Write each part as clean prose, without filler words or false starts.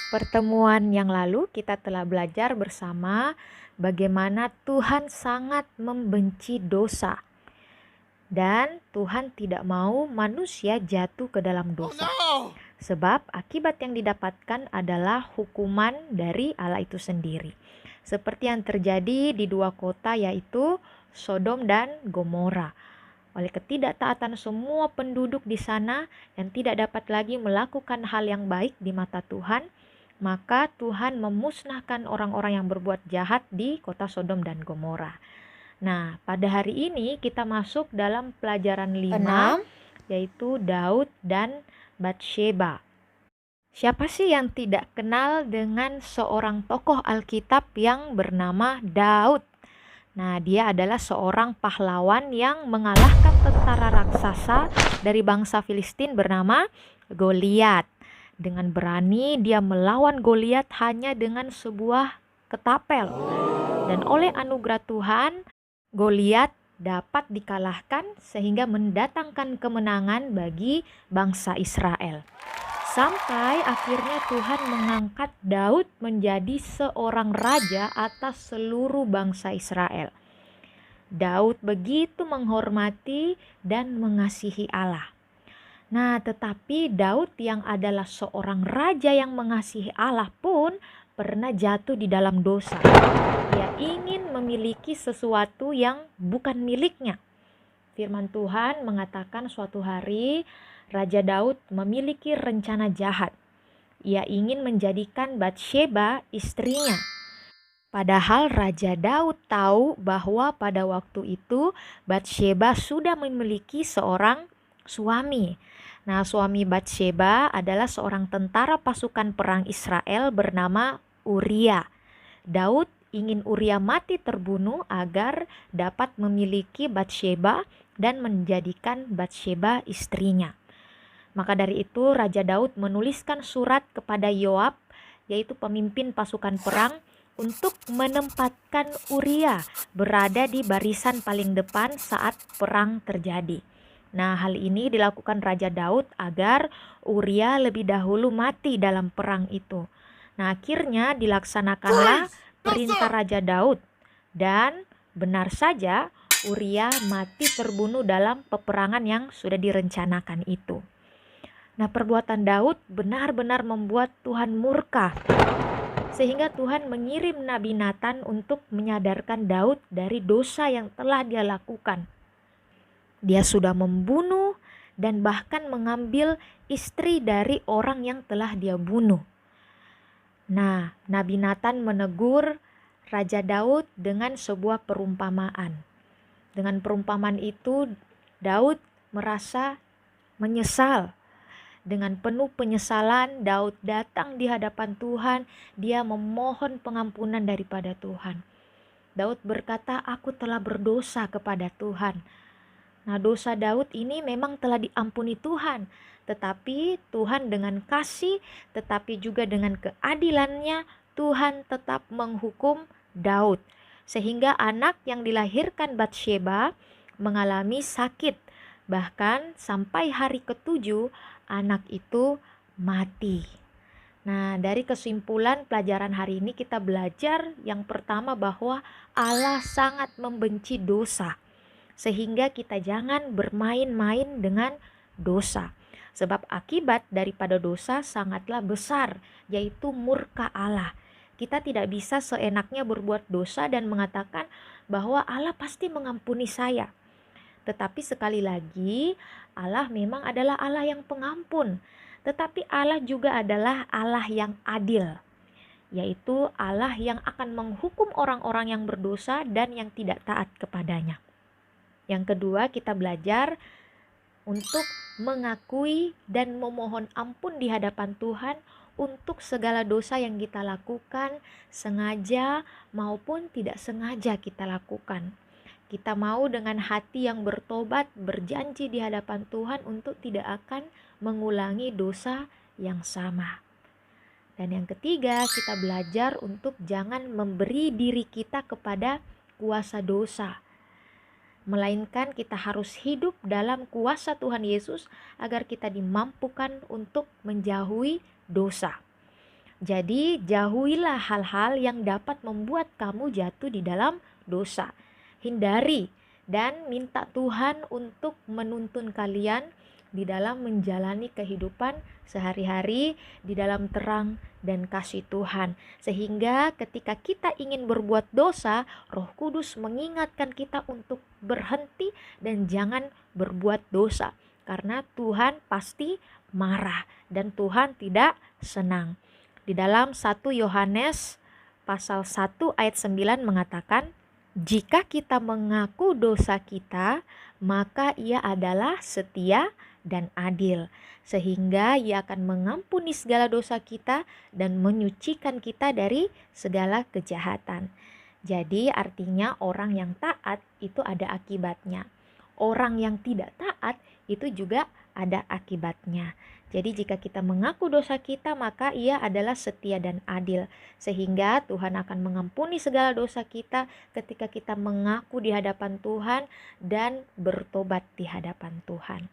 Pertemuan yang lalu kita telah belajar bersama bagaimana Tuhan sangat membenci dosa dan Tuhan tidak mau manusia jatuh ke dalam dosa. Sebab akibat yang didapatkan adalah hukuman dari Allah itu sendiri. Seperti yang terjadi di dua kota, yaitu Sodom dan Gomora. Oleh ketidaktaatan semua penduduk di sana yang tidak dapat lagi melakukan hal yang baik di mata Tuhan, maka Tuhan memusnahkan orang-orang yang berbuat jahat di kota Sodom dan Gomora. Nah, pada hari ini kita masuk dalam pelajaran 5, yaitu Daud dan Batsheba. Siapa sih yang tidak kenal dengan seorang tokoh Alkitab yang bernama Daud? Nah, dia adalah seorang pahlawan yang mengalahkan tentara raksasa dari bangsa Filistin bernama Goliat. Dengan berani dia melawan Goliat hanya dengan sebuah ketapel. Dan oleh anugerah Tuhan, Goliat dapat dikalahkan sehingga mendatangkan kemenangan bagi bangsa Israel. Sampai akhirnya Tuhan mengangkat Daud menjadi seorang raja atas seluruh bangsa Israel. Daud begitu menghormati dan mengasihi Allah. Nah, tetapi Daud yang adalah seorang raja yang mengasihi Allah pun pernah jatuh di dalam dosa. Dia ingin memiliki sesuatu yang bukan miliknya. Firman Tuhan mengatakan suatu hari Raja Daud memiliki rencana jahat. Ia ingin menjadikan Batsheba istrinya. Padahal Raja Daud tahu bahwa pada waktu itu Batsheba sudah memiliki seorang suami. Nah, suami Batsheba adalah seorang tentara pasukan perang Israel bernama Uria. Daud ingin Uria mati terbunuh agar dapat memiliki Batsheba dan menjadikan Batsheba istrinya. Maka dari itu Raja Daud menuliskan surat kepada Yoab, yaitu pemimpin pasukan perang, untuk menempatkan Uria berada di barisan paling depan saat perang terjadi. Nah, hal ini dilakukan Raja Daud agar Uria lebih dahulu mati dalam perang itu. Nah, akhirnya dilaksanakanlah perintah Raja Daud, dan benar saja Uria mati terbunuh dalam peperangan yang sudah direncanakan itu. Nah, perbuatan Daud benar-benar membuat Tuhan murka, sehingga Tuhan mengirim Nabi Nathan untuk menyadarkan Daud dari dosa yang telah dia lakukan. Dia sudah membunuh dan bahkan mengambil istri dari orang yang telah dia bunuh. Nah, Nabi Nathan menegur Raja Daud dengan sebuah perumpamaan. Dengan perumpamaan itu, Daud merasa menyesal. Dengan penuh penyesalan, Daud datang di hadapan Tuhan. Dia memohon pengampunan daripada Tuhan. Daud berkata, "Aku telah berdosa kepada Tuhan." Nah, dosa Daud ini memang telah diampuni Tuhan. Tetapi Tuhan dengan kasih, tetapi juga dengan keadilannya, Tuhan tetap menghukum Daud. Sehingga anak yang dilahirkan Batsheba mengalami sakit. Bahkan sampai hari ke-7 anak itu mati. Nah, dari kesimpulan pelajaran hari ini kita belajar yang pertama bahwa Allah sangat membenci dosa. Sehingga kita jangan bermain-main dengan dosa. Sebab akibat daripada dosa sangatlah besar, yaitu murka Allah. Kita tidak bisa seenaknya berbuat dosa dan mengatakan bahwa Allah pasti mengampuni saya. Tetapi sekali lagi, Allah memang adalah Allah yang pengampun. Tetapi Allah juga adalah Allah yang adil, yaitu Allah yang akan menghukum orang-orang yang berdosa dan yang tidak taat kepadanya. Yang kedua, kita belajar untuk mengakui dan memohon ampun di hadapan Tuhan untuk segala dosa yang kita lakukan, sengaja maupun tidak sengaja kita lakukan. Kita mau dengan hati yang bertobat, berjanji di hadapan Tuhan untuk tidak akan mengulangi dosa yang sama. Dan yang ketiga, kita belajar untuk jangan memberi diri kita kepada kuasa dosa, melainkan kita harus hidup dalam kuasa Tuhan Yesus agar kita dimampukan untuk menjauhi dosa. Jadi jauhilah hal-hal yang dapat membuat kamu jatuh di dalam dosa. Hindari dan minta Tuhan untuk menuntun kalian di dalam menjalani kehidupan sehari-hari di dalam terang dan kasih Tuhan. Sehingga ketika kita ingin berbuat dosa, Roh Kudus mengingatkan kita untuk berhenti dan jangan berbuat dosa. Karena Tuhan pasti marah dan Tuhan tidak senang. Di dalam 1 Yohanes pasal 1 ayat 9 mengatakan, jika kita mengaku dosa kita, maka Ia adalah setia dan adil, sehingga Ia akan mengampuni segala dosa kita dan menyucikan kita dari segala kejahatan. Jadi artinya orang yang taat itu ada akibatnya. Orang yang tidak taat itu juga ada akibatnya. Jadi jika kita mengaku dosa kita, maka Ia adalah setia dan adil, sehingga Tuhan akan mengampuni segala dosa kita ketika kita mengaku di hadapan Tuhan dan bertobat di hadapan Tuhan.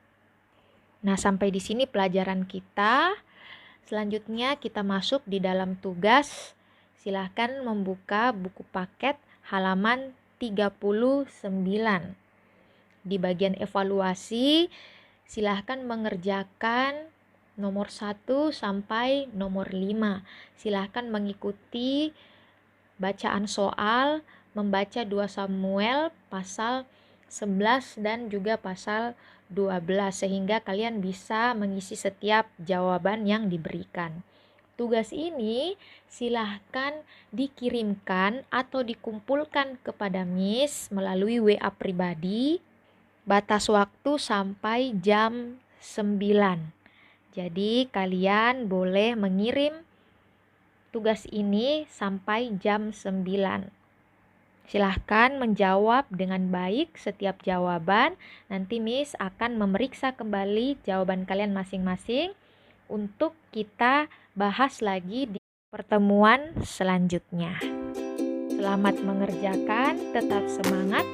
Nah, sampai di sini pelajaran kita. Selanjutnya kita masuk di dalam tugas. Silahkan membuka buku paket halaman 39. Di bagian evaluasi, silahkan mengerjakan nomor 1 sampai nomor 5. Silahkan mengikuti bacaan soal, membaca 2 Samuel pasal 11 dan juga pasal 12, sehingga kalian bisa mengisi setiap jawaban yang diberikan. Tugas ini silahkan dikirimkan atau dikumpulkan kepada Miss melalui WA pribadi. Batas waktu sampai jam 9. Jadi kalian boleh mengirim tugas ini sampai jam 9. Silahkan menjawab dengan baik setiap jawaban. Nanti Miss akan memeriksa kembali jawaban kalian masing-masing untuk kita bahas lagi di pertemuan selanjutnya. Selamat mengerjakan, tetap semangat.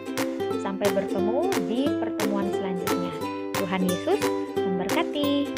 Sampai bertemu di pertemuan selanjutnya. Tuhan Yesus memberkati.